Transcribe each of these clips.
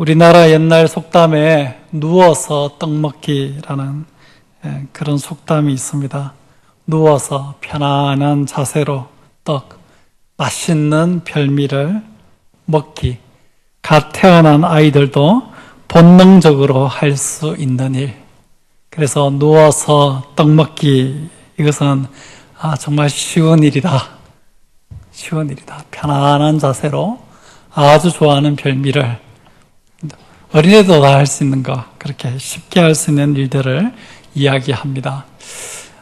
우리나라 옛날 속담에 누워서 떡 먹기라는 그런 속담이 있습니다. 누워서 편안한 자세로 맛있는 별미를 먹기. 갓 태어난 아이들도 본능적으로 할 수 있는 일. 그래서 누워서 떡 먹기, 이것은 정말 쉬운 일이다. 쉬운 일이다. 편안한 자세로 아주 좋아하는 별미를, 어린애도 다 할 수 있는 거, 그렇게 쉽게 할 수 있는 일들을 이야기합니다.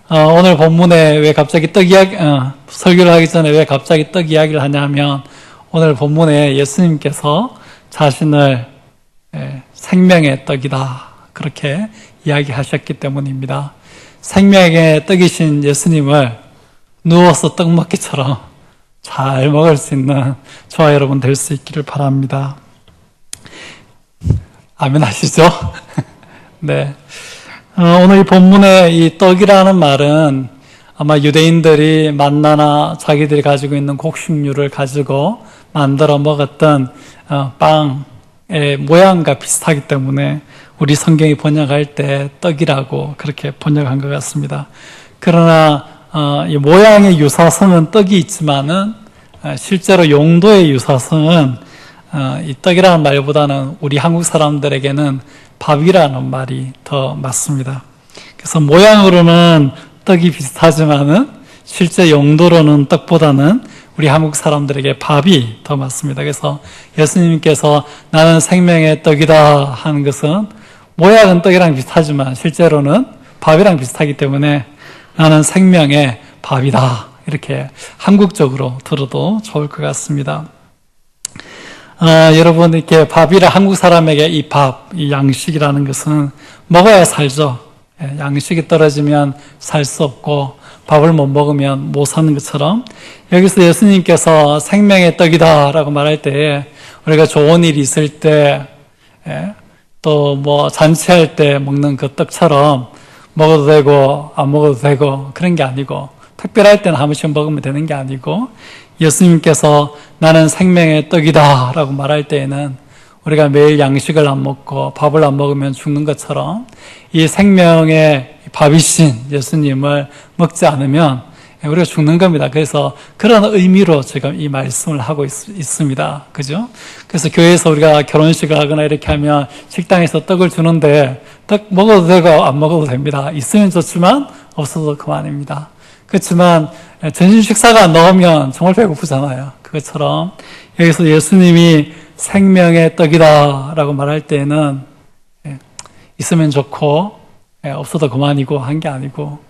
오늘 본문에 왜 갑자기 떡 이야기, 설교를 하기 전에 왜 갑자기 떡 이야기를 하냐면, 오늘 본문에 예수님께서 자신을 생명의 떡이다, 그렇게 이야기하셨기 때문입니다. 생명의 떡이신 예수님을 누워서 떡 먹기처럼 잘 먹을 수 있는 저와 여러분 될 수 있기를 바랍니다. 아멘 하시죠? 네. 오늘 이 본문의 이 떡이라는 말은 아마 유대인들이 만나나 자기들이 가지고 있는 곡식류를 가지고 만들어 먹었던 빵의 모양과 비슷하기 때문에 우리 성경이 번역할 때 떡이라고 그렇게 번역한 것 같습니다. 그러나 이 모양의 유사성은 떡이 있지만은 실제로 용도의 유사성은 이 떡이라는 말보다는 우리 한국 사람들에게는 밥이라는 말이 더 맞습니다. 그래서 모양으로는 떡이 비슷하지만은 실제 용도로는 떡보다는 우리 한국 사람들에게 밥이 더 맞습니다. 그래서 예수님께서 나는 생명의 떡이다 하는 것은 모양은 떡이랑 비슷하지만 실제로는 밥이랑 비슷하기 때문에 나는 생명의 밥이다, 이렇게 한국적으로 들어도 좋을 것 같습니다. 여러분, 이렇게 밥이라 한국 사람에게 이 밥, 이 양식이라는 것은 먹어야 살죠. 양식이 떨어지면 살 수 없고 밥을 못 먹으면 못 사는 것처럼 여기서 예수님께서 생명의 떡이다 라고 말할 때 우리가 좋은 일이 있을 때 또 뭐 잔치할 때 먹는 그 떡처럼 먹어도 되고 안 먹어도 되고 그런 게 아니고, 특별할 때는 한 번씩 먹으면 되는 게 아니고, 예수님께서 나는 생명의 떡이다 라고 말할 때에는 우리가 매일 양식을 안 먹고 밥을 안 먹으면 죽는 것처럼 이 생명의 밥이신 예수님을 먹지 않으면 우리가 죽는 겁니다. 그래서 그런 의미로 지금 이 말씀을 하고 있습니다. 그죠? 그래서 교회에서 우리가 결혼식을 하거나 이렇게 하면 식당에서 떡을 주는데 떡 먹어도 되고 안 먹어도 됩니다. 있으면 좋지만 없어도 그만입니다. 그렇지만 전신 식사가 안 나오면 정말 배고프잖아요. 그것처럼 여기서 예수님이 생명의 떡이다 라고 말할 때는 있으면 좋고 없어도 그만이고 한 게 아니고,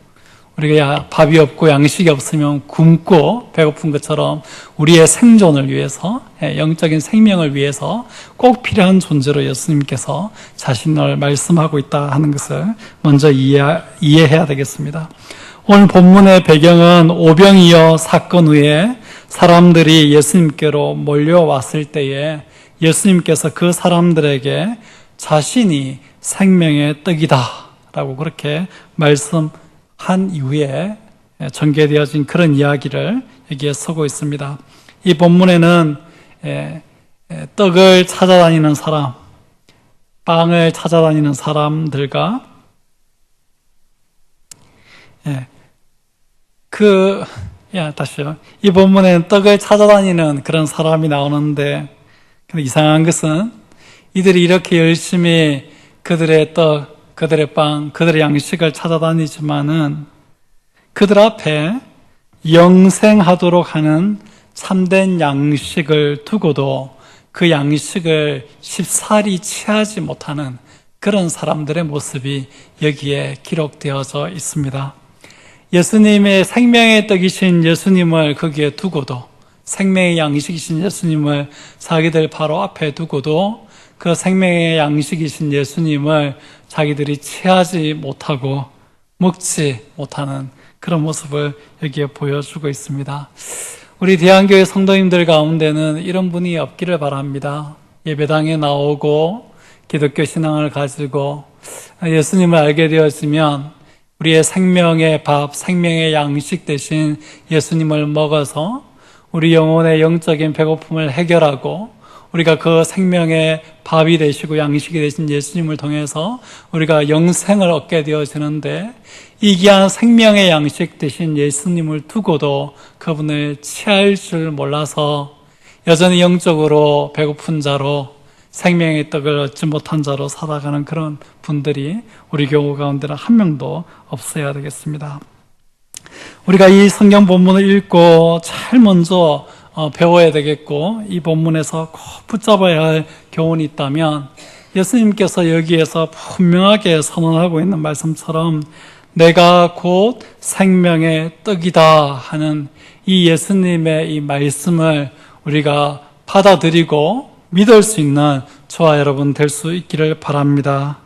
우리가 밥이 없고 양식이 없으면 굶고 배고픈 것처럼 우리의 생존을 위해서, 영적인 생명을 위해서 꼭 필요한 존재로 예수님께서 자신을 말씀하고 있다 하는 것을 먼저 이해해야 되겠습니다. 오늘 본문의 배경은 오병이어 사건 후에 사람들이 예수님께로 몰려왔을 때에 예수님께서 그 사람들에게 자신이 생명의 떡이다 라고 그렇게 말씀한 이후에 전개되어진 그런 이야기를 여기에 쓰고 있습니다. 이 본문에는 떡을 찾아다니는 사람, 빵을 찾아다니는 사람들과 다시요. 이 본문에는 떡을 찾아다니는 그런 사람이 나오는데, 근데 이상한 것은 이들이 이렇게 열심히 그들의 떡, 그들의 빵, 그들의 양식을 찾아다니지만은 그들 앞에 영생하도록 하는 참된 양식을 두고도 그 양식을 쉽사리 취하지 못하는 그런 사람들의 모습이 여기에 기록되어져 있습니다. 예수님의 생명의 떡이신 예수님을 거기에 두고도, 생명의 양식이신 예수님을 자기들 바로 앞에 두고도 그 생명의 양식이신 예수님을 자기들이 취하지 못하고 먹지 못하는 그런 모습을 여기에 보여주고 있습니다. 우리 대한교회 성도님들 가운데는 이런 분이 없기를 바랍니다. 예배당에 나오고 기독교 신앙을 가지고 예수님을 알게 되었으면 우리의 생명의 밥, 생명의 양식 대신 예수님을 먹어서 우리 영혼의 영적인 배고픔을 해결하고 우리가 그 생명의 밥이 되시고 양식이 되신 예수님을 통해서 우리가 영생을 얻게 되어지는데, 이 귀한 생명의 양식 되신 예수님을 두고도 그분을 취할 줄 몰라서 여전히 영적으로 배고픈 자로, 생명의 떡을 얻지 못한 자로 살아가는 그런 분들이 우리 교우 가운데는 한 명도 없어야 되겠습니다. 우리가 이 성경 본문을 읽고 제일 먼저 배워야 되겠고, 이 본문에서 꼭 붙잡아야 할 교훈이 있다면, 예수님께서 여기에서 분명하게 선언하고 있는 말씀처럼 내가 곧 생명의 떡이다 하는 이 예수님의 이 말씀을 우리가 받아들이고 믿을 수 있는 저와 여러분 될 수 있기를 바랍니다.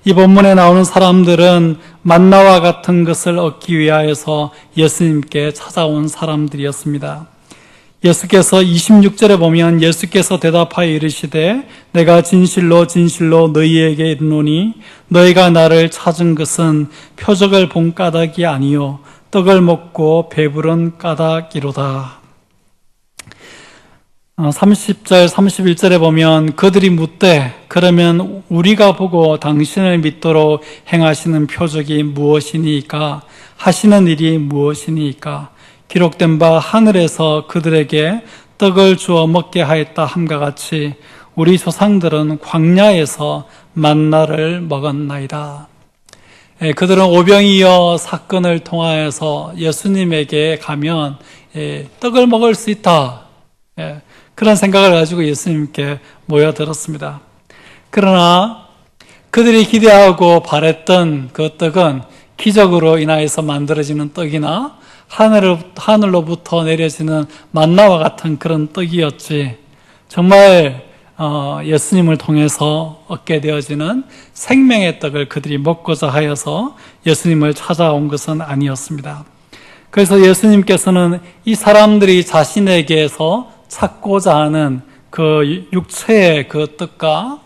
이 본문에 나오는 사람들은 만나와 같은 것을 얻기 위하여서 예수님께 찾아온 사람들이었습니다. 예수께서 26절에 보면 예수께서 대답하여 이르시되 내가 진실로 진실로 너희에게 이르노니 너희가 나를 찾은 것은 표적을 본 까닭이 아니요 떡을 먹고 배부른 까닭이로다. 30절 31절에 보면 그들이 묻되 그러면 우리가 보고 당신을 믿도록 행하시는 표적이 무엇이니까, 하시는 일이 무엇이니까, 기록된 바 하늘에서 그들에게 떡을 주어 먹게 하였다 함과 같이 우리 조상들은 광야에서 만나를 먹었나이다. 그들은 오병이어 사건을 통하여서 예수님에게 가면 떡을 먹을 수 있다, 그런 생각을 가지고 예수님께 모여들었습니다. 그러나 그들이 기대하고 바랬던 그 떡은 기적으로 인하여서 만들어지는 떡이나 하늘로부터 내려지는 만나와 같은 그런 떡이었지, 정말 예수님을 통해서 얻게 되어지는 생명의 떡을 그들이 먹고자 하여서 예수님을 찾아온 것은 아니었습니다. 그래서 예수님께서는 이 사람들이 자신에게서 찾고자 하는 그 육체의 그 떡과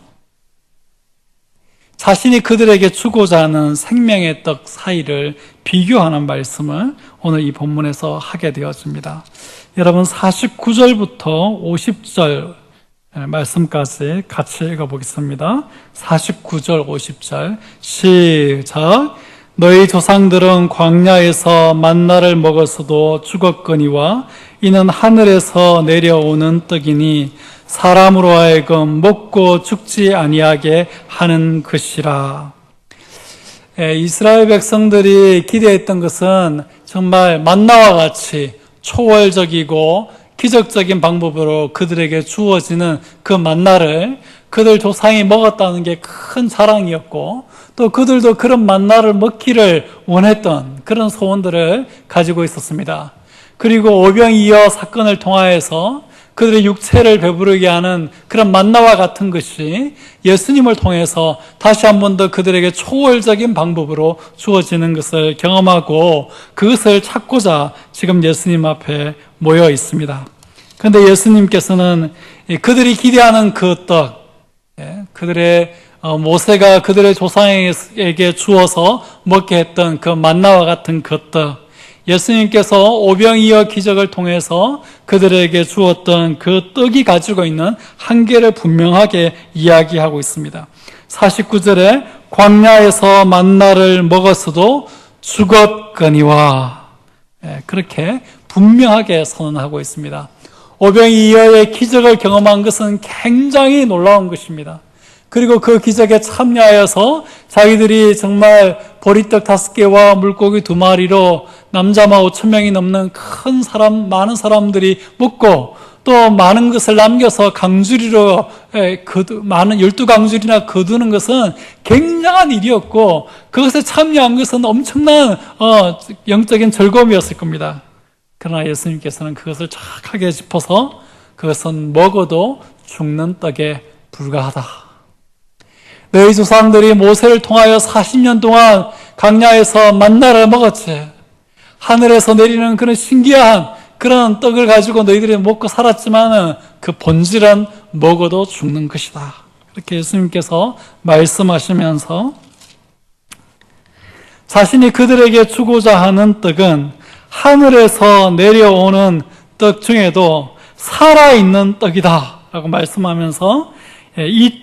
자신이 그들에게 주고자 하는 생명의 떡 사이를 비교하는 말씀을 오늘 이 본문에서 하게 되어집니다. 여러분 49절부터 50절 말씀까지 같이 읽어보겠습니다. 49절 50절 시작. 너희 조상들은 광야에서 만나를 먹었어도 죽었거니와 이는 하늘에서 내려오는 떡이니 사람으로 하여금 먹고 죽지 아니하게 하는 것이라. 이스라엘 백성들이 기대했던 것은 정말 만나와 같이 초월적이고 기적적인 방법으로 그들에게 주어지는 그 만나를 그들 조상이 먹었다는 게 큰 자랑이었고, 또 그들도 그런 만나를 먹기를 원했던 그런 소원들을 가지고 있었습니다. 그리고 오병이어 사건을 통하여서 그들의 육체를 배부르게 하는 그런 만나와 같은 것이 예수님을 통해서 다시 한 번 더 그들에게 초월적인 방법으로 주어지는 것을 경험하고 그것을 찾고자 지금 예수님 앞에 모여 있습니다. 그런데 예수님께서는 그들이 기대하는 그 떡, 그들의 모세가 그들의 조상에게 주어서 먹게 했던 그 만나와 같은 그 떡, 예수님께서 오병이어 기적을 통해서 그들에게 주었던 그 떡이 가지고 있는 한계를 분명하게 이야기하고 있습니다. 49절에 광야에서 만나를 먹었어도 죽었거니와, 그렇게 분명하게 선언하고 있습니다. 오병이어의 기적을 경험한 것은 굉장히 놀라운 것입니다. 그리고 그 기적에 참여하여서 자기들이 정말 보리떡 5개와 물고기 2마리로 남자만 5,000명이 넘는 많은 사람들이 먹고, 또 많은 것을 남겨서 강주리로 많은 12강주리나 거두는 것은 굉장한 일이었고, 그것에 참여한 것은 엄청난 영적인 즐거움이었을 겁니다. 그러나 예수님께서는 그것을 정확하게 짚어서 그것은 먹어도 죽는 떡에 불과하다. 너희 조상들이 모세를 통하여 40년 동안 광야에서 만나를 먹었지. 하늘에서 내리는 그런 신기한 그런 떡을 가지고 너희들이 먹고 살았지만 그 본질은 먹어도 죽는 것이다. 이렇게 예수님께서 말씀하시면서 자신이 그들에게 주고자 하는 떡은 하늘에서 내려오는 떡 중에도 살아있는 떡이다, 라고 말씀하면서 이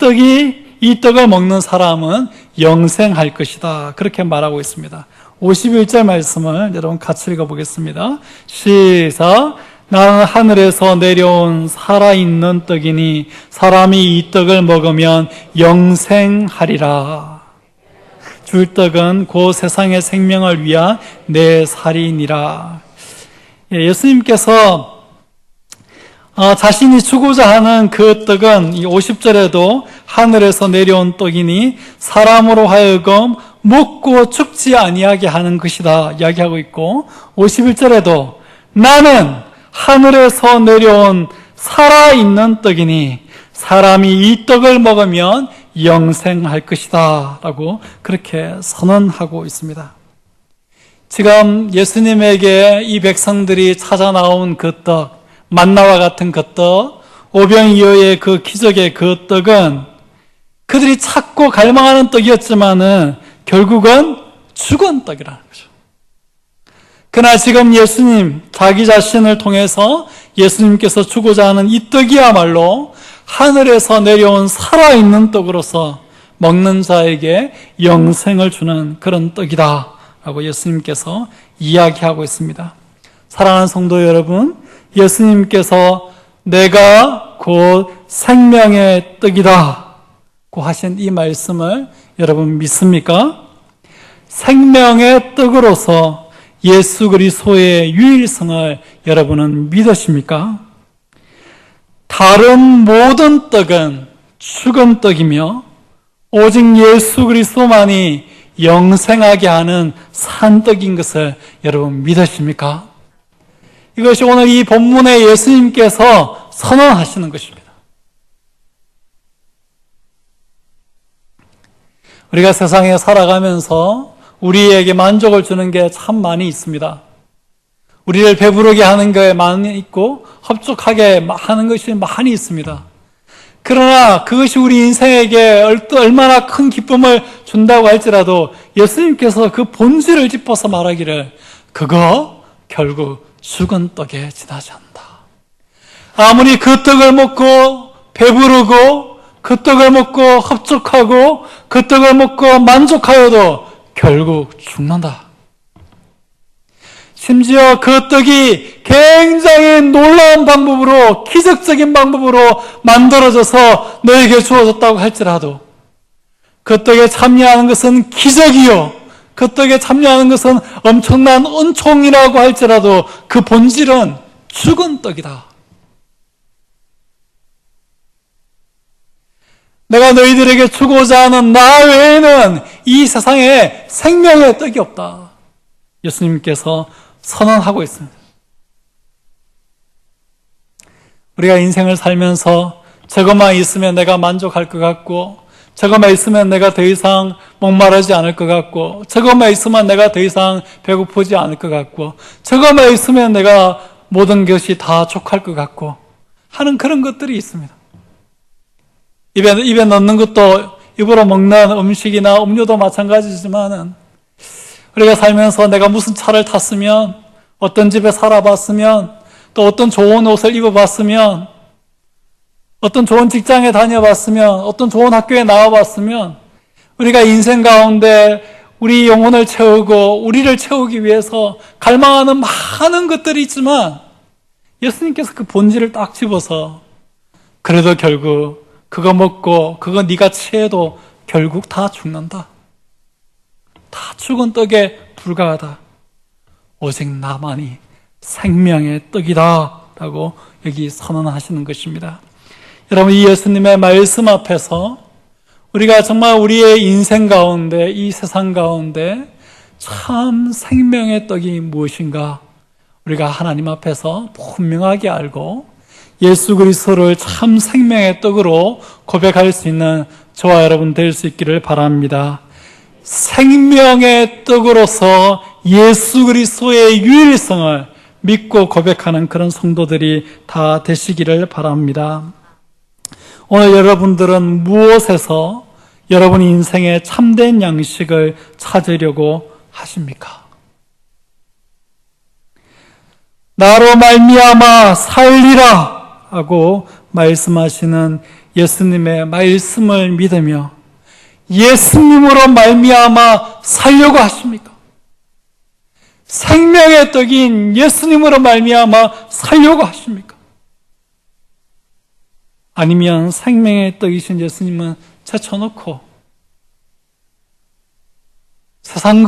떡을 먹는 사람은 영생할 것이다. 그렇게 말하고 있습니다. 51절 말씀을 여러분 같이 읽어보겠습니다. 시작. 나는 하늘에서 내려온 살아있는 떡이니 사람이 이 떡을 먹으면 영생하리라. 줄 떡은 그 세상의 생명을 위한 내 살이니라. 예수님께서 자신이 주고자 하는 그 떡은 이 50절에도 하늘에서 내려온 떡이니 사람으로 하여금 먹고 죽지 아니하게 하는 것이다 이야기하고 있고, 51절에도 나는 하늘에서 내려온 살아있는 떡이니 사람이 이 떡을 먹으면 영생할 것이다 라고 그렇게 선언하고 있습니다. 지금 예수님에게 이 백성들이 찾아 나온 그 떡, 만나와 같은 그 떡, 오병이어의 그 기적의 그 떡은 그들이 찾고 갈망하는 떡이었지만은 결국은 죽은 떡이라는 거죠. 그러나 지금 예수님, 자기 자신을 통해서 예수님께서 주고자 하는 이 떡이야말로 하늘에서 내려온 살아있는 떡으로서 먹는 자에게 영생을 주는 그런 떡이다 라고 예수님께서 이야기하고 있습니다. 사랑하는 성도 여러분, 예수님께서 내가 곧 생명의 떡이다 고 하신 이 말씀을 여러분 믿습니까? 생명의 떡으로서 예수 그리스도의 유일성을 여러분은 믿으십니까? 다른 모든 떡은 죽은 떡이며 오직 예수 그리스도만이 영생하게 하는 산 떡인 것을 여러분 믿으십니까? 이것이 오늘 이 본문에 예수님께서 선언하시는 것입니다. 우리가 세상에 살아가면서 우리에게 만족을 주는 게 참 많이 있습니다. 우리를 배부르게 하는 게 많이 있고 흡족하게 하는 것이 많이 있습니다. 그러나 그것이 우리 인생에게 얼마나 큰 기쁨을 준다고 할지라도 예수님께서 그 본질을 짚어서 말하기를 그거 결국 죽은 떡에 지나지 않는다. 아무리 그 떡을 먹고 배부르고 그 떡을 먹고 흡족하고 그 떡을 먹고 만족하여도 결국 죽는다. 심지어 그 떡이 굉장히 놀라운 방법으로, 기적적인 방법으로 만들어져서 너에게 주어졌다고 할지라도 그 떡에 참여하는 것은 기적이요, 그 떡에 참여하는 것은 엄청난 은총이라고 할지라도 그 본질은 죽은 떡이다. 내가 너희들에게 주고자 하는 나 외에는 이 세상에 생명의 떡이 없다. 예수님께서 선언하고 있습니다. 우리가 인생을 살면서 저것만 있으면 내가 만족할 것 같고, 저것만 있으면 내가 더 이상 목마르지 않을 것 같고, 저것만 있으면 내가 더 이상 배고프지 않을 것 같고, 저것만 있으면 내가 모든 것이 다 족할 것 같고 하는 그런 것들이 있습니다. 입에 넣는 것도, 입으로 먹는 음식이나 음료도 마찬가지지만은 우리가 살면서 내가 무슨 차를 탔으면, 어떤 집에 살아봤으면, 또 어떤 좋은 옷을 입어봤으면, 어떤 좋은 직장에 다녀봤으면, 어떤 좋은 학교에 나와봤으면, 우리가 인생 가운데 우리 영혼을 채우고 우리를 채우기 위해서 갈망하는 많은 것들이 있지만 예수님께서 그 본질을 딱 집어서 그래도 결국 그거 먹고 그거 네가 취해도 결국 다 죽는다. 다 죽은 떡에 불과하다. 오직 나만이 생명의 떡이다 라고 여기 선언하시는 것입니다. 여러분, 이 예수님의 말씀 앞에서 우리가 정말 우리의 인생 가운데, 이 세상 가운데 참 생명의 떡이 무엇인가 우리가 하나님 앞에서 분명하게 알고 예수 그리스도를 참 생명의 떡으로 고백할 수 있는 저와 여러분 될 수 있기를 바랍니다. 생명의 떡으로서 예수 그리스도의 유일성을 믿고 고백하는 그런 성도들이 다 되시기를 바랍니다. 오늘 여러분들은 무엇에서 여러분 인생의 참된 양식을 찾으려고 하십니까? 나로 말미암아 살리라 하고 말씀하시는 예수님의 말씀을 믿으며 예수님으로 말미암아 살려고 하십니까? 생명의 떡인 예수님으로 말미암아 살려고 하십니까? 아니면 생명의 떡이신 예수님은 제쳐놓고 세상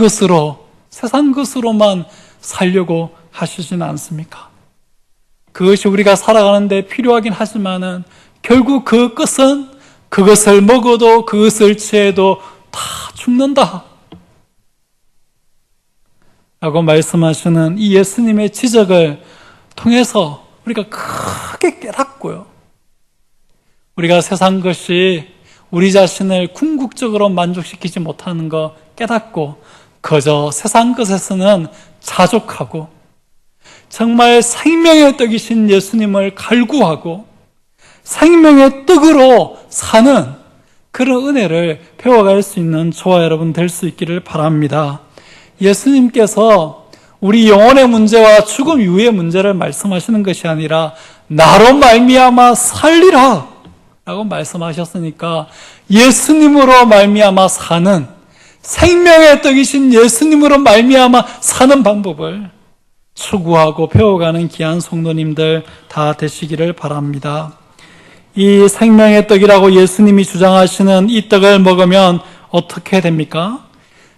것으로만 살려고 하시지는 않습니까? 그것이 우리가 살아가는데 필요하긴 하지만은 결국 그 끝은 그것을 먹어도 그것을 취해도 다 죽는다 라고 말씀하시는 이 예수님의 지적을 통해서 우리가 크게 깨닫고요, 우리가 세상 것이 우리 자신을 궁극적으로 만족시키지 못하는 거 깨닫고 그저 세상 것에서는 자족하고 정말 생명의 떡이신 예수님을 갈구하고 생명의 떡으로 사는 그런 은혜를 배워갈 수 있는 저와 여러분 될 수 있기를 바랍니다. 예수님께서 우리 영혼의 문제와 죽음 이후의 문제를 말씀하시는 것이 아니라 나로 말미암아 살리라 라고 말씀하셨으니까 예수님으로 말미암아 사는, 생명의 떡이신 예수님으로 말미암아 사는 방법을 추구하고 배워가는 귀한 성도님들 다 되시기를 바랍니다. 이 생명의 떡이라고 예수님이 주장하시는 이 떡을 먹으면 어떻게 됩니까?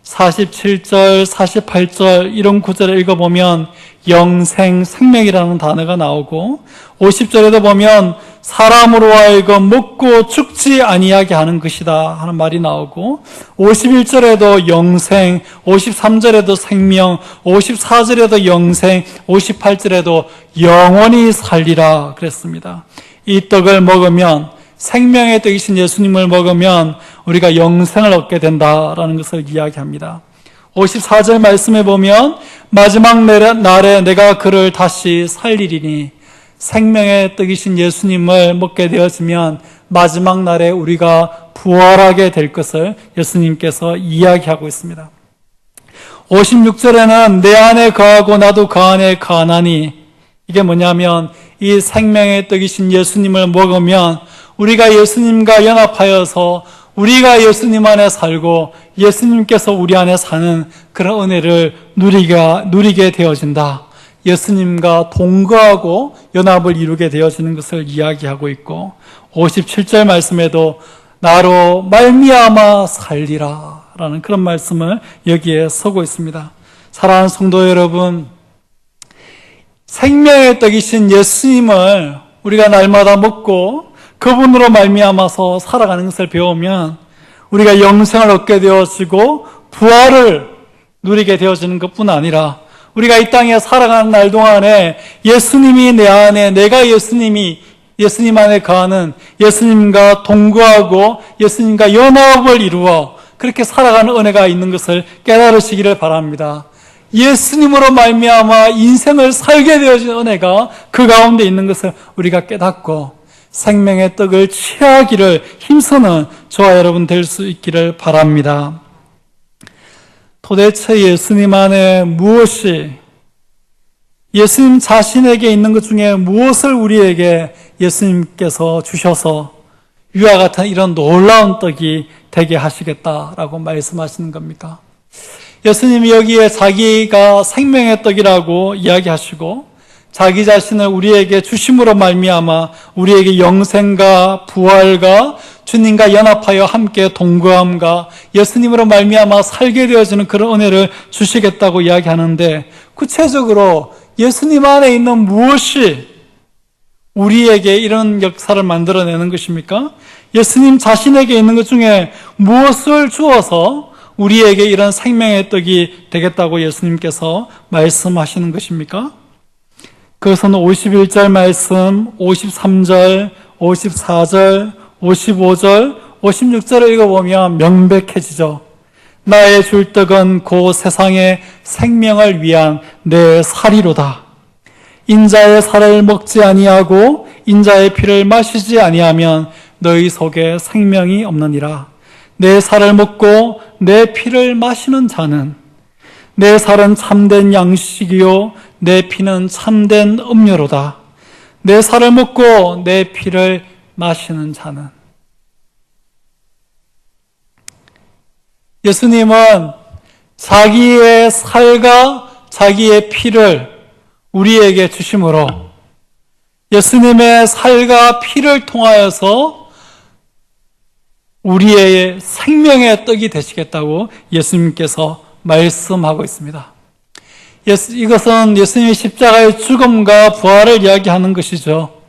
47절, 48절 이런 구절을 읽어보면 영생, 생명이라는 단어가 나오고 50절에도 보면 사람으로 하여금 먹고 죽지 아니하게 하는 것이다 하는 말이 나오고 51절에도 영생, 53절에도 생명, 54절에도 영생, 58절에도 영원히 살리라 그랬습니다. 이 떡을 먹으면, 생명의 떡이신 예수님을 먹으면 우리가 영생을 얻게 된다라는 것을 이야기합니다. 54절 말씀에 보면 마지막 날에 내가 그를 다시 살리리니, 생명의 떡이신 예수님을 먹게 되어지면 마지막 날에 우리가 부활하게 될 것을 예수님께서 이야기하고 있습니다. 56절에는 내 안에 거하고 나도 그 안에 거하나니, 이게 뭐냐면 이 생명의 떡이신 예수님을 먹으면 우리가 예수님과 연합하여서 우리가 예수님 안에 살고 예수님께서 우리 안에 사는 그런 은혜를 누리게 되어진다. 예수님과 동거하고 연합을 이루게 되어지는 것을 이야기하고 있고 57절 말씀에도 나로 말미암아 살리라 라는 그런 말씀을 여기에 서고 있습니다. 사랑하는 성도 여러분, 생명의 떡이신 예수님을 우리가 날마다 먹고 그분으로 말미암아서 살아가는 것을 배우면 우리가 영생을 얻게 되어지고 부활을 누리게 되어지는 것뿐 아니라 우리가 이 땅에 살아가는 날 동안에 예수님이 내 안에, 내가 예수님 안에 거하는, 예수님과 동거하고 예수님과 연합을 이루어 그렇게 살아가는 은혜가 있는 것을 깨달으시기를 바랍니다. 예수님으로 말미암아 인생을 살게 되어진 은혜가 그 가운데 있는 것을 우리가 깨닫고 생명의 떡을 취하기를 힘쓰는 저와 여러분 될 수 있기를 바랍니다. 도대체 예수님 안에 무엇이, 예수님 자신에게 있는 것 중에 무엇을 우리에게 예수님께서 주셔서 위와 같은 이런 놀라운 떡이 되게 하시겠다라고 말씀하시는 겁니까? 예수님이 여기에 자기가 생명의 떡이라고 이야기하시고 자기 자신을 우리에게 주심으로 말미암아 우리에게 영생과 부활과 주님과 연합하여 함께 동거함과 예수님으로 말미암아 살게 되어지는 그런 은혜를 주시겠다고 이야기하는데, 구체적으로 예수님 안에 있는 무엇이 우리에게 이런 역사를 만들어내는 것입니까? 예수님 자신에게 있는 것 중에 무엇을 주어서 우리에게 이런 생명의 떡이 되겠다고 예수님께서 말씀하시는 것입니까? 그것은 51절 말씀, 53절, 54절, 55절, 56절을 읽어보면 명백해지죠. 나의 줄 떡은 그 세상의 생명을 위한 내 살이로다. 인자의 살을 먹지 아니하고 인자의 피를 마시지 아니하면 너희 속에 생명이 없느니라. 내 살을 먹고 내 피를 마시는 자는, 내 살은 참된 양식이요 내 피는 참된 음료로다. 내 살을 먹고 내 피를 마시는 자는. 예수님은 자기의 살과 자기의 피를 우리에게 주심으로 예수님의 살과 피를 통하여서 우리의 생명의 떡이 되시겠다고 예수님께서 말씀하고 있습니다. 이것은 예수님의 십자가의 죽음과 부활을 이야기하는 것이죠.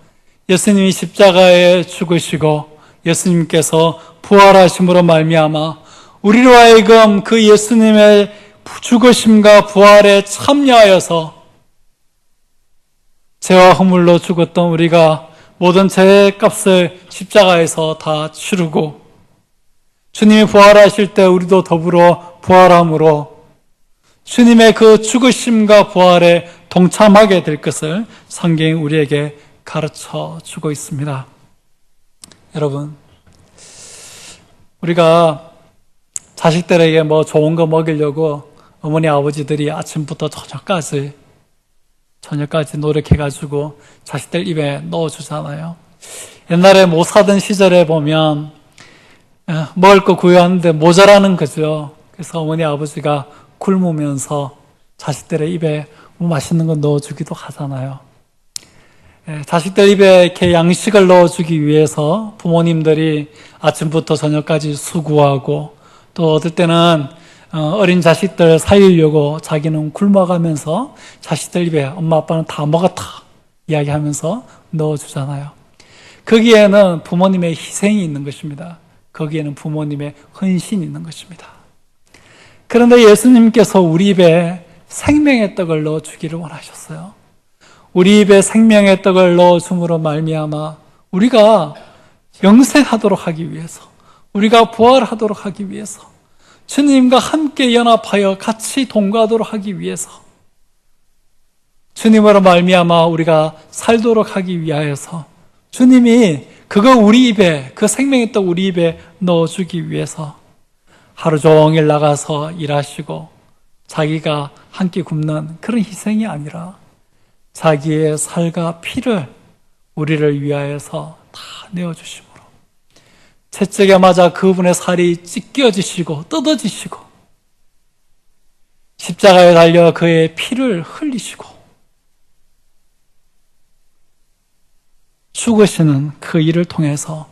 예수님이 십자가에 죽으시고 예수님께서 부활하심으로 말미암아 우리로 하여금 그 예수님의 죽으심과 부활에 참여하여서 죄와 허물로 죽었던 우리가 모든 죄의 값을 십자가에서 다 치르고 주님이 부활하실 때 우리도 더불어 부활함으로 주님의 그 죽으심과 부활에 동참하게 될 것을 성경이 우리에게 가르쳐 주고 있습니다. 여러분, 우리가 자식들에게 뭐 좋은 거 먹이려고 어머니 아버지들이 아침부터 저녁까지 노력해가지고 자식들 입에 넣어주잖아요. 옛날에 못 사던 시절에 보면 먹을 거 구해왔는데 모자라는 거죠. 그래서 어머니 아버지가 굶으면서 자식들의 입에 맛있는 거 넣어주기도 하잖아요. 자식들 입에 이렇게 양식을 넣어주기 위해서 부모님들이 아침부터 저녁까지 수고하고 또 어떨 때는 어린 자식들 살리려고 자기는 굶어가면서 자식들 입에 엄마 아빠는 다 먹었다 이야기하면서 넣어주잖아요. 거기에는 부모님의 희생이 있는 것입니다. 거기에는 부모님의 헌신이 있는 것입니다. 그런데 예수님께서 우리 입에 생명의 떡을 넣어주기를 원하셨어요. 우리 입에 생명의 떡을 넣어줌으로 말미암아 우리가 영생하도록 하기 위해서, 우리가 부활하도록 하기 위해서, 주님과 함께 연합하여 같이 동거하도록 하기 위해서, 주님으로 말미암아 우리가 살도록 하기 위하여서 주님이 그거 우리 입에, 그 생명의 떡 우리 입에 넣어주기 위해서 하루 종일 나가서 일하시고 자기가 한 끼 굶는 그런 희생이 아니라 자기의 살과 피를 우리를 위하여서 다 내어주심으로 채찍에 맞아 그분의 살이 찢겨지시고 뜯어지시고 십자가에 달려 그의 피를 흘리시고 죽으시는 그 일을 통해서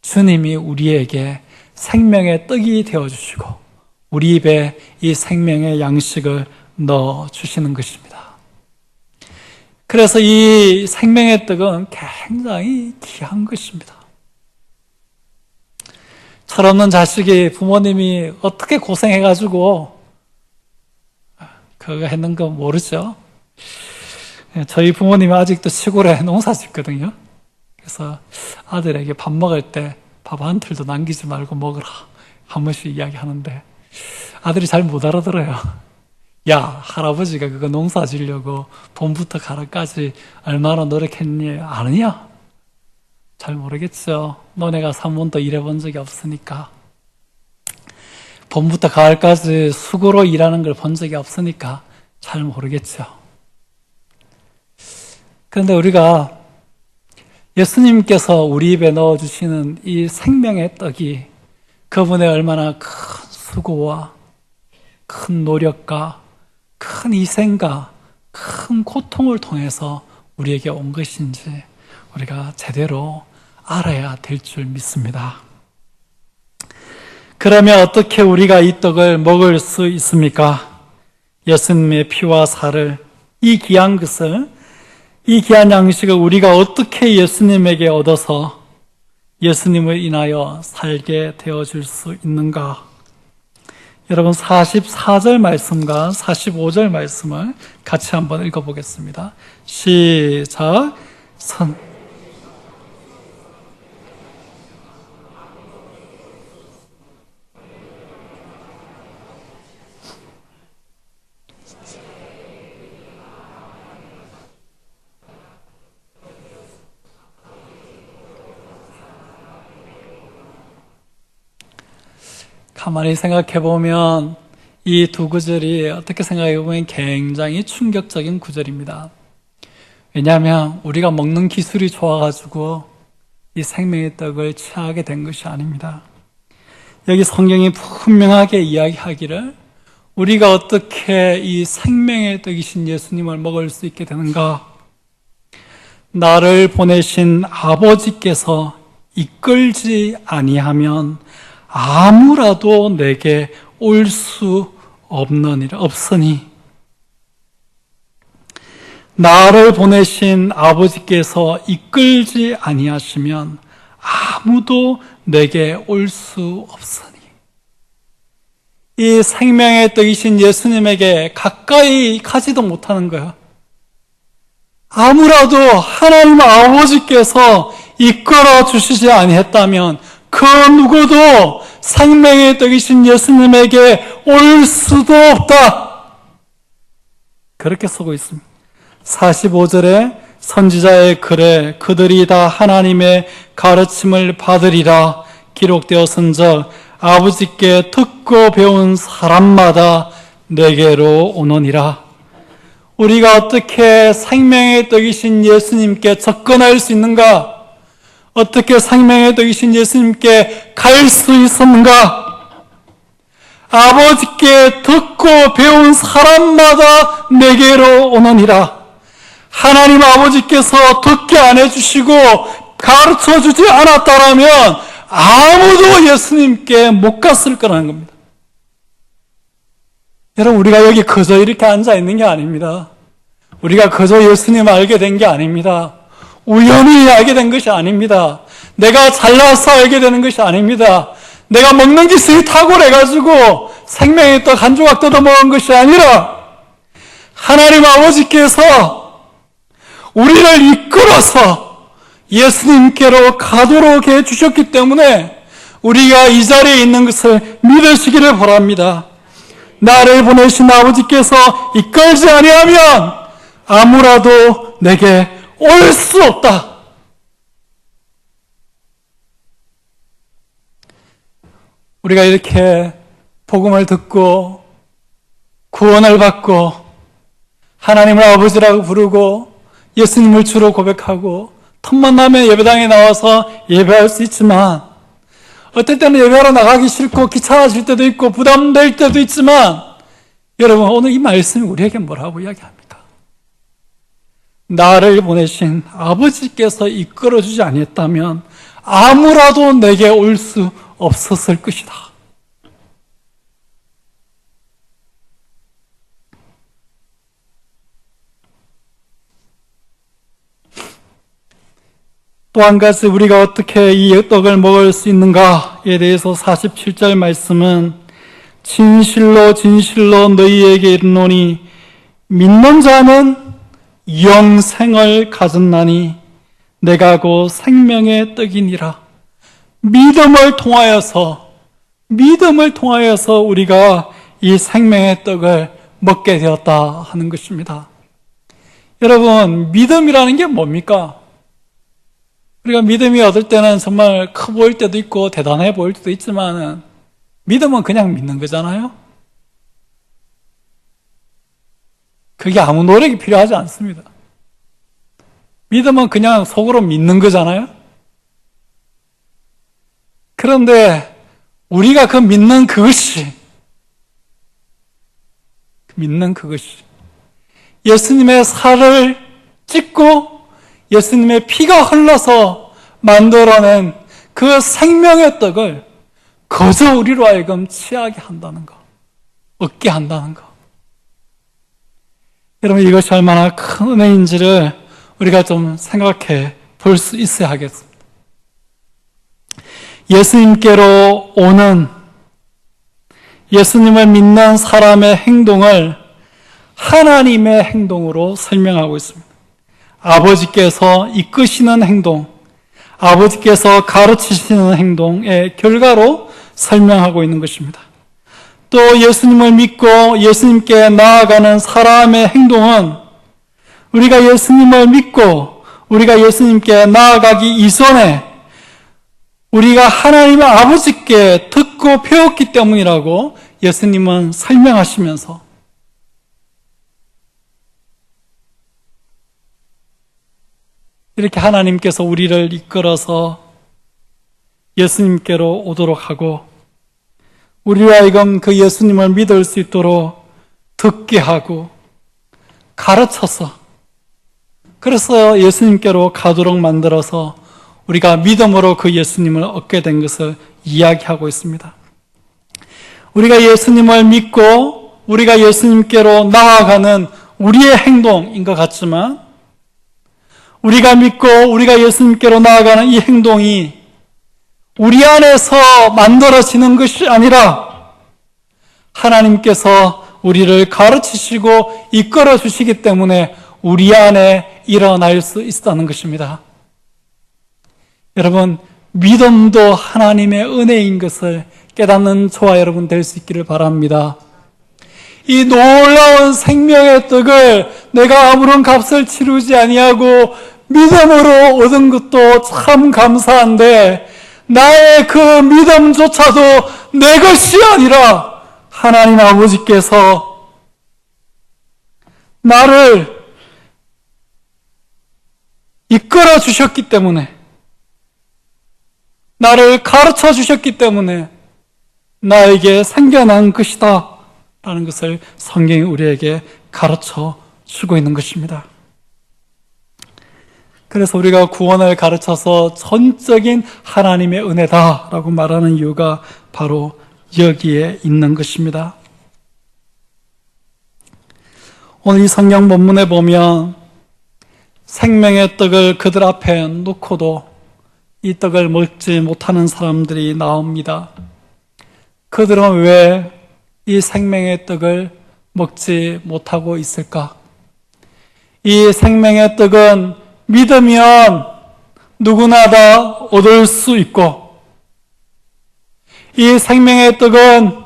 주님이 우리에게 생명의 떡이 되어주시고 우리 입에 이 생명의 양식을 넣어주시는 것입니다. 그래서 이 생명의 떡은 굉장히 귀한 것입니다. 철없는 자식이 부모님이 어떻게 고생해가지고 그거 했는 거 모르죠? 저희 부모님이 아직도 시골에 농사 짓거든요. 그래서 아들에게 밥 먹을 때 밥 한 틀도 남기지 말고 먹으라 한 번씩 이야기하는데 아들이 잘 못 알아들어요. 야, 할아버지가 그거 농사 지려고 봄부터 가을까지 얼마나 노력했니? 아느냐? 잘 모르겠죠. 너네가 3번도 일해본 적이 없으니까. 봄부터 가을까지 수고로 일하는 걸 본 적이 없으니까 잘 모르겠죠. 그런데 우리가 예수님께서 우리 입에 넣어주시는 이 생명의 떡이 그분의 얼마나 큰 수고와 큰 노력과 큰 희생과 큰 고통을 통해서 우리에게 온 것인지 우리가 제대로 알아야 될 줄 믿습니다. 그러면 어떻게 우리가 이 떡을 먹을 수 있습니까? 예수님의 피와 살을, 이 귀한 것을, 이 귀한 양식을 우리가 어떻게 예수님에게 얻어서 예수님을 인하여 살게 되어줄 수 있는가? 여러분 44절 말씀과 45절 말씀을 같이 한번 읽어보겠습니다. 시작. 가만히 생각해보면 이 두 구절이 어떻게 생각해보면 굉장히 충격적인 구절입니다. 왜냐하면 우리가 먹는 기술이 좋아가지고 이 생명의 떡을 취하게 된 것이 아닙니다. 여기 성경이 분명하게 이야기하기를 우리가 어떻게 이 생명의 떡이신 예수님을 먹을 수 있게 되는가? 나를 보내신 아버지께서 이끌지 아니하면 아무라도 내게 올 수 없으니 나를 보내신 아버지께서 이끌지 아니하시면 아무도 내게 올 수 없으니 이 생명의 떡이신 예수님에게 가까이 가지도 못하는 거야. 아무라도 하나님 아버지께서 이끌어 주시지 아니했다면 그 누구도 생명의 떡이신 예수님에게 올 수도 없다. 그렇게 쓰고 있습니다. 45절에 선지자의 글에 그들이 다 하나님의 가르침을 받으리라 기록되었은즉 아버지께 듣고 배운 사람마다 내게로 오느니라. 우리가 어떻게 생명의 떡이신 예수님께 접근할 수 있는가? 어떻게 생명의 떡이신 예수님께 갈 수 있었는가? 아버지께 듣고 배운 사람마다 내게로 오느니라. 하나님 아버지께서 듣게 안 해주시고 가르쳐주지 않았다라면 아무도 예수님께 못 갔을 거라는 겁니다. 여러분, 우리가 여기 그저 이렇게 앉아있는 게 아닙니다. 우리가 그저 예수님을 알게 된 게 아닙니다. 우연히 알게 된 것이 아닙니다. 내가 잘나서 알게 되는 것이 아닙니다. 내가 먹는 기술이 탁월해가지고 생명의 떡 한 조각 뜯어먹은 것이 아니라 하나님 아버지께서 우리를 이끌어서 예수님께로 가도록 해주셨기 때문에 우리가 이 자리에 있는 것을 믿으시기를 바랍니다. 나를 보내신 아버지께서 이끌지 아니하면 아무라도 내게 올 수 없다. 우리가 이렇게 복음을 듣고 구원을 받고 하나님을 아버지라고 부르고 예수님을 주로 고백하고 틈만 나면 예배당에 나와서 예배할 수 있지만 어떨 때는 예배하러 나가기 싫고 귀찮아질 때도 있고 부담될 때도 있지만 여러분, 오늘 이 말씀이 우리에게 뭐라고 이야기합니까? 나를 보내신 아버지께서 이끌어주지 아니했다면 아무라도 내게 올 수 없었을 것이다. 또 한 가지 우리가 어떻게 이 떡을 먹을 수 있는가에 대해서 47절 말씀은 진실로 진실로 너희에게 이르노니 믿는 자는 영생을 가졌나니 내가 곧 생명의 떡이니라. 믿음을 통하여서 우리가 이 생명의 떡을 먹게 되었다 하는 것입니다. 여러분, 믿음이라는 게 뭡니까? 우리가 믿음이 어떨 때는 정말 커 보일 때도 있고 대단해 보일 때도 있지만 믿음은 그냥 믿는 거잖아요. 그게 아무 노력이 필요하지 않습니다. 믿음은 그냥 속으로 믿는 거잖아요. 그런데 우리가 그 믿는 그것이 예수님의 살을 찢고 예수님의 피가 흘러서 만들어낸 그 생명의 떡을 거저 우리로 하여금 취하게 한다는 것, 얻게 한다는 것. 여러분, 이것이 얼마나 큰 은혜인지를 우리가 좀 생각해 볼 수 있어야 하겠습니다. 예수님께로 오는 예수님을 믿는 사람의 행동을 하나님의 행동으로 설명하고 있습니다. 아버지께서 이끄시는 행동, 아버지께서 가르치시는 행동의 결과로 설명하고 있는 것입니다. 또 예수님을 믿고 예수님께 나아가는 사람의 행동은 우리가 예수님을 믿고 우리가 예수님께 나아가기 이전에 우리가 하나님의 아버지께 듣고 배웠기 때문이라고 예수님은 설명하시면서 이렇게 하나님께서 우리를 이끌어서 예수님께로 오도록 하고 우리로 하여금 그 예수님을 믿을 수 있도록 듣게 하고 가르쳐서 그래서 예수님께로 가도록 만들어서 우리가 믿음으로 그 예수님을 얻게 된 것을 이야기하고 있습니다. 우리가 예수님을 믿고 우리가 예수님께로 나아가는 우리의 행동인 것 같지만 우리가 믿고 우리가 예수님께로 나아가는 이 행동이 우리 안에서 만들어지는 것이 아니라 하나님께서 우리를 가르치시고 이끌어 주시기 때문에 우리 안에 일어날 수 있다는 것입니다. 여러분, 믿음도 하나님의 은혜인 것을 깨닫는 저와 여러분 될 수 있기를 바랍니다. 이 놀라운 생명의 떡을 내가 아무런 값을 치르지 아니하고 믿음으로 얻은 것도 참 감사한데 나의 그 믿음조차도 내 것이 아니라 하나님 아버지께서 나를 이끌어 주셨기 때문에 나를 가르쳐 주셨기 때문에 나에게 생겨난 것이다 라는 것을 성경이 우리에게 가르쳐 주고 있는 것입니다. 그래서 우리가 구원을 가르쳐서 전적인 하나님의 은혜다라고 말하는 이유가 바로 여기에 있는 것입니다. 오늘 이 성경 본문에 보면 생명의 떡을 그들 앞에 놓고도 이 떡을 먹지 못하는 사람들이 나옵니다. 그들은 왜 이 생명의 떡을 먹지 못하고 있을까? 이 생명의 떡은 믿으면 누구나 다 얻을 수 있고 이 생명의 떡은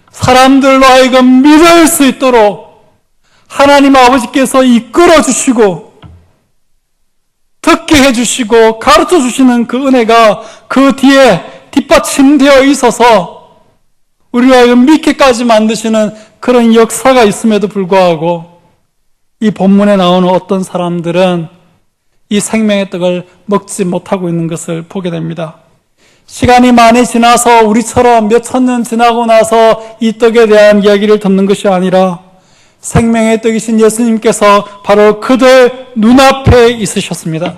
사람들로 하여금 믿을 수 있도록 하나님 아버지께서 이끌어 주시고 듣게 해주시고 가르쳐 주시는 그 은혜가 그 뒤에 뒷받침되어 있어서 우리가 믿기까지 만드시는 그런 역사가 있음에도 불구하고 이 본문에 나오는 어떤 사람들은 이 생명의 떡을 먹지 못하고 있는 것을 보게 됩니다. 시간이 많이 지나서 우리처럼 몇 천 년 지나고 나서 이 떡에 대한 이야기를 듣는 것이 아니라 생명의 떡이신 예수님께서 바로 그들 눈앞에 있으셨습니다.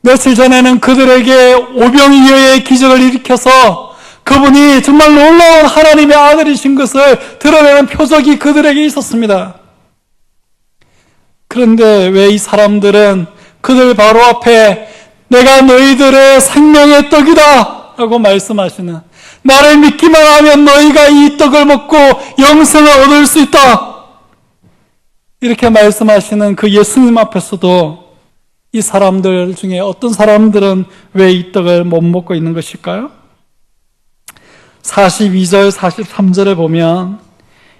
며칠 전에는 그들에게 오병이어의 기적을 일으켜서 그분이 정말 놀라운 하나님의 아들이신 것을 드러내는 표적이 그들에게 있었습니다. 그런데 왜 이 사람들은 그들 바로 앞에 내가 너희들의 생명의 떡이다 라고 말씀하시는, 나를 믿기만 하면 너희가 이 떡을 먹고 영생을 얻을 수 있다 이렇게 말씀하시는 그 예수님 앞에서도 이 사람들 중에 어떤 사람들은 왜 이 떡을 못 먹고 있는 것일까요? 42절 43절에 보면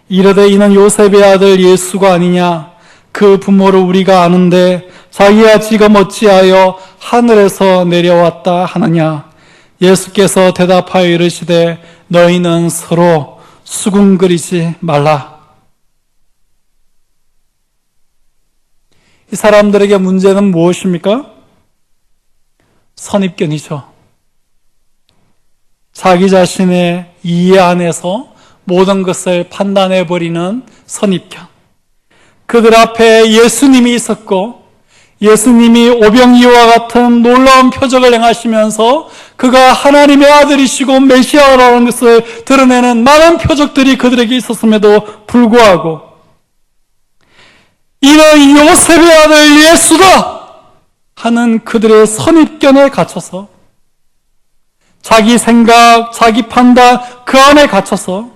이르되 이는 요셉의 아들 예수가 아니냐, 그 부모를 우리가 아는데 자기야 지금 어찌하여 하늘에서 내려왔다 하느냐. 예수께서 대답하여 이르시되 너희는 서로 수군거리지 말라. 이 사람들에게 문제는 무엇입니까? 선입견이죠. 자기 자신의 이해 안에서 모든 것을 판단해버리는 선입견. 그들 앞에 예수님이 있었고 예수님이 오병이어와 같은 놀라운 표적을 행하시면서 그가 하나님의 아들이시고 메시아라는 것을 드러내는 많은 표적들이 그들에게 있었음에도 불구하고 이는 요셉의 아들 예수다 하는 그들의 선입견에 갇혀서 자기 생각, 자기 판단 그 안에 갇혀서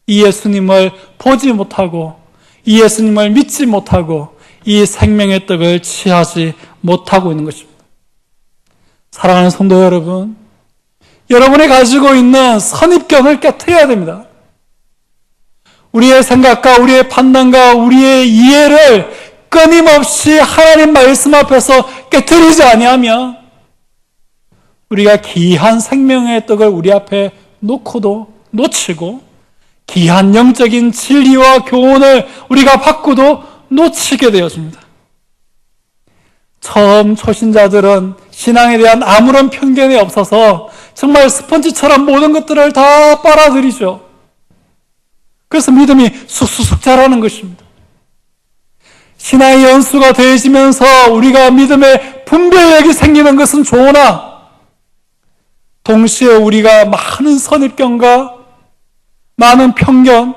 이 예수님을 보지 못하고 이 예수님을 믿지 못하고 이 생명의 떡을 취하지 못하고 있는 것입니다. 사랑하는 성도 여러분, 여러분이 가지고 있는 선입견을 깨트려야 됩니다. 우리의 생각과 우리의 판단과 우리의 이해를 끊임없이 하나님 말씀 앞에서 깨트리지 아니하면 우리가 귀한 생명의 떡을 우리 앞에 놓고도 놓치고 귀한 영적인 진리와 교훈을 우리가 받고도 놓치게 되어집니다. 처음 초신자들은 신앙에 대한 아무런 편견이 없어서 정말 스펀지처럼 모든 것들을 다 빨아들이죠. 그래서 믿음이 쑥쑥 자라는 것입니다. 신앙의 연수가 더해지면서 우리가 믿음의 분별력이 생기는 것은 좋으나 동시에 우리가 많은 선입견과 많은 편견,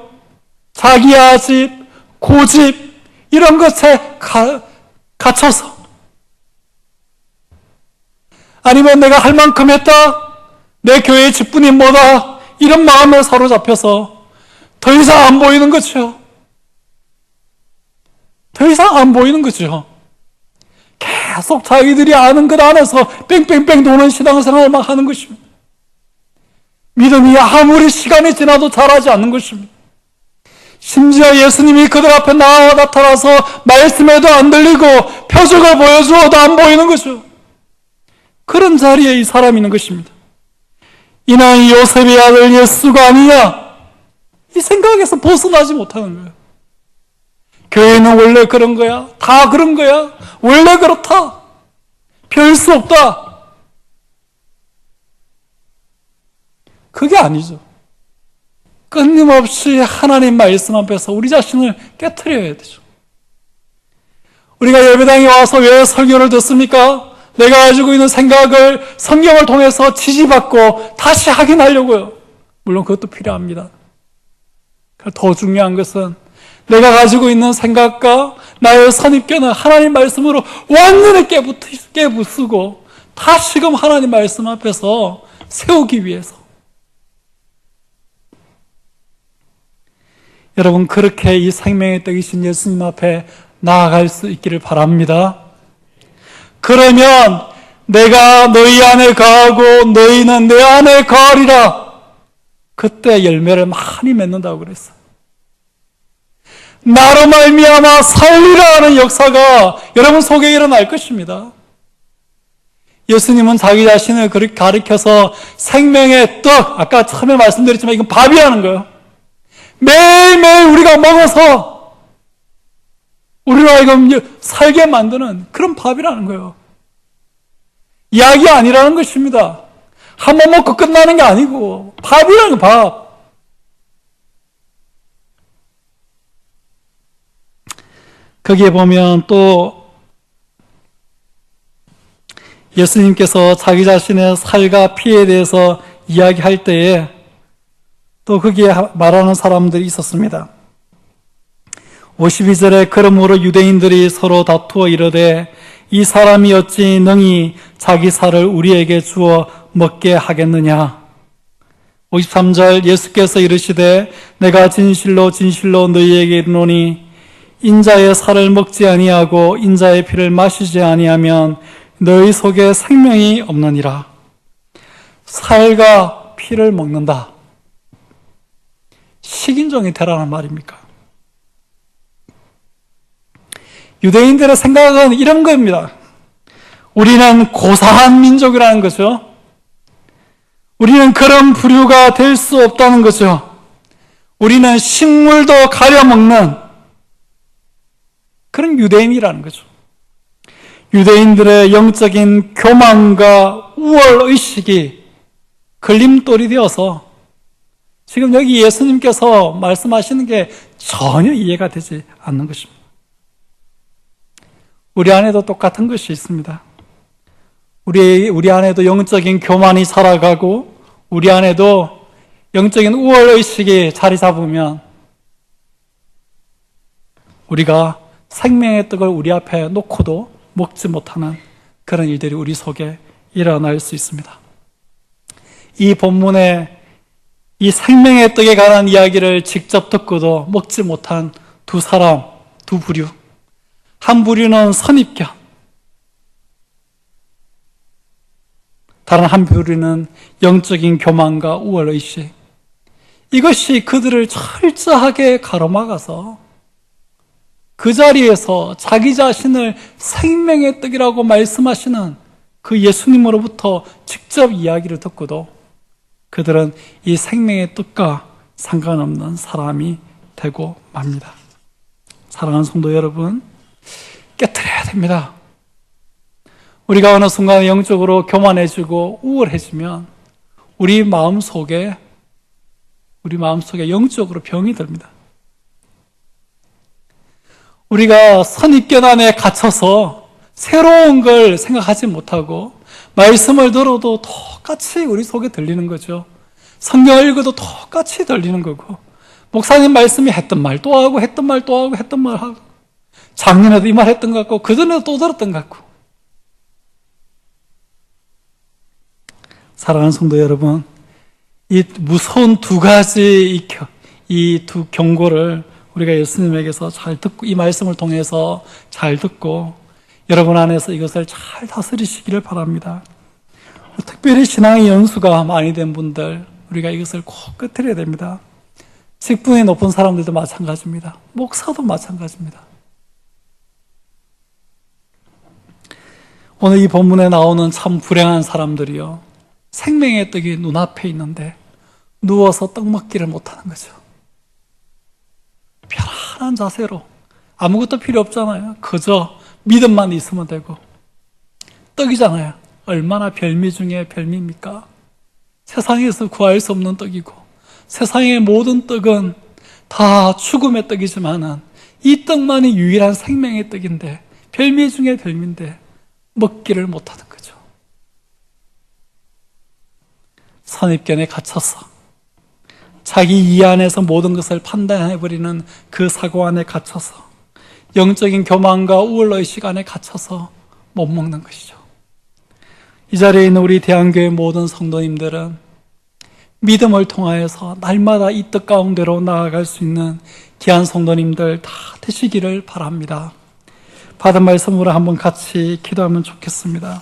자기 아집, 고집 이런 것에 갇혀서 아니면 내가 할 만큼 했다, 내 교회의 직분이 뭐다 이런 마음에 사로잡혀서 더 이상 안 보이는 거죠. 더 이상 안 보이는 거죠. 계속 자기들이 아는 것 안에서 뺑뺑뺑 도는 신앙생활만 하는 것입니다. 믿음이 아무리 시간이 지나도 자라지 않는 것입니다. 심지어 예수님이 그들 앞에 나타나서 말씀에도 안 들리고 표적을 보여주어도 안 보이는 거죠. 그런 자리에 이 사람이 있는 것입니다. 이는 요셉의 아들 예수가 아니냐, 이 생각에서 벗어나지 못하는 거예요. 교회는 원래 그런 거야, 다 그런 거야, 원래 그렇다, 별 수 없다. 그게 아니죠. 끊임없이 하나님 말씀 앞에서 우리 자신을 깨트려야 되죠. 우리가 예배당에 와서 왜 설교를 듣습니까? 내가 가지고 있는 생각을 성경을 통해서 지지받고 다시 확인하려고요. 물론 그것도 필요합니다. 더 중요한 것은 내가 가지고 있는 생각과 나의 선입견을 하나님 말씀으로 완전히 깨부수고 다시금 하나님 말씀 앞에서 세우기 위해서. 여러분, 그렇게 이 생명의 떡이신 예수님 앞에 나아갈 수 있기를 바랍니다. 그러면 내가 너희 안에 거하고 너희는 내 안에 거하리라. 그때 열매를 많이 맺는다고 그랬어요. 나로 말미암아 살리라 하는 역사가 여러분 속에 일어날 것입니다. 예수님은 자기 자신을 그렇게 가리켜서 생명의 떡, 아까 처음에 말씀드렸지만 이건 밥이라는 거예요. 매일매일 우리가 먹어서 우리로 하여금 살게 만드는 그런 밥이라는 거예요. 약이 아니라는 것입니다. 한 번 먹고 끝나는 게 아니고 밥이라는 거, 밥. 거기에 보면 또 예수님께서 자기 자신의 살과 피에 대해서 이야기할 때에 또 거기에 말하는 사람들이 있었습니다. 52절에 그러므로 유대인들이 서로 다투어 이르되 이 사람이 어찌 능히 자기 살을 우리에게 주어 먹게 하겠느냐. 53절 예수께서 이르시되 내가 진실로 진실로 너희에게 이르노니 인자의 살을 먹지 아니하고 인자의 피를 마시지 아니하면 너희 속에 생명이 없느니라. 살과 피를 먹는다. 식인종이 되라는 말입니까? 유대인들의 생각은 이런 겁니다. 우리는 고사한 민족이라는 거죠. 우리는 그런 부류가 될 수 없다는 거죠. 우리는 식물도 가려먹는 그런 유대인이라는 거죠. 유대인들의 영적인 교만과 우월의식이 걸림돌이 되어서 지금 여기 예수님께서 말씀하시는 게 전혀 이해가 되지 않는 것입니다. 우리 안에도 똑같은 것이 있습니다. 우리 안에도 영적인 교만이 살아가고 우리 안에도 영적인 우월의식이 자리 잡으면 우리가 생명의 떡을 우리 앞에 놓고도 먹지 못하는 그런 일들이 우리 속에 일어날 수 있습니다. 이 본문에 이 생명의 떡에 관한 이야기를 직접 듣고도 먹지 못한 두 사람, 두 부류. 한 부류는 선입견, 다른 한 부류는 영적인 교만과 우월의식. 이것이 그들을 철저하게 가로막아서 그 자리에서 자기 자신을 생명의 떡이라고 말씀하시는 그 예수님으로부터 직접 이야기를 듣고도 그들은 이 생명의 떡과 상관없는 사람이 되고 맙니다. 사랑하는 성도 여러분, 깨트려야 됩니다. 우리가 어느 순간 영적으로 교만해지고 우월해지면 우리 마음속에 영적으로 병이 듭니다. 우리가 선입견 안에 갇혀서 새로운 걸 생각하지 못하고 말씀을 들어도 똑같이 우리 속에 들리는 거죠. 성경을 읽어도 똑같이 들리는 거고, 목사님 말씀이 했던 말 또 하고 했던 말 또 하고 했던 말 하고, 작년에도 이 말 했던 것 같고 그전에도 또 들었던 것 같고. 사랑하는 성도 여러분, 이 무서운 두 가지 이 두 경고를 우리가 예수님에게서 잘 듣고, 이 말씀을 통해서 잘 듣고 여러분 안에서 이것을 잘 다스리시기를 바랍니다. 특별히 신앙의 연수가 많이 된 분들, 우리가 이것을 꼭 깨트려야 됩니다. 직분이 높은 사람들도 마찬가지입니다. 목사도 마찬가지입니다. 오늘 이 본문에 나오는 참 불행한 사람들이요, 생명의 떡이 눈앞에 있는데 누워서 떡 먹기를 못하는 거죠. 편안한 자세로 아무것도 필요 없잖아요. 그저 믿음만 있으면 되고, 떡이잖아요. 얼마나 별미 중에 별미입니까? 세상에서 구할 수 없는 떡이고, 세상의 모든 떡은 다 죽음의 떡이지만은 이 떡만이 유일한 생명의 떡인데, 별미 중에 별미인데 먹기를 못하는 거죠. 선입견에 갇혀서 자기 이 안에서 모든 것을 판단해버리는 그 사고 안에 갇혀서 영적인 교만과 우월의식 안에 갇혀서 못 먹는 것이죠. 이 자리에 있는 우리 대한교회 모든 성도님들은 믿음을 통하여서 날마다 이 뜻 가운데로 나아갈 수 있는 귀한 성도님들 다 되시기를 바랍니다. 받은 말씀으로 한번 같이 기도하면 좋겠습니다.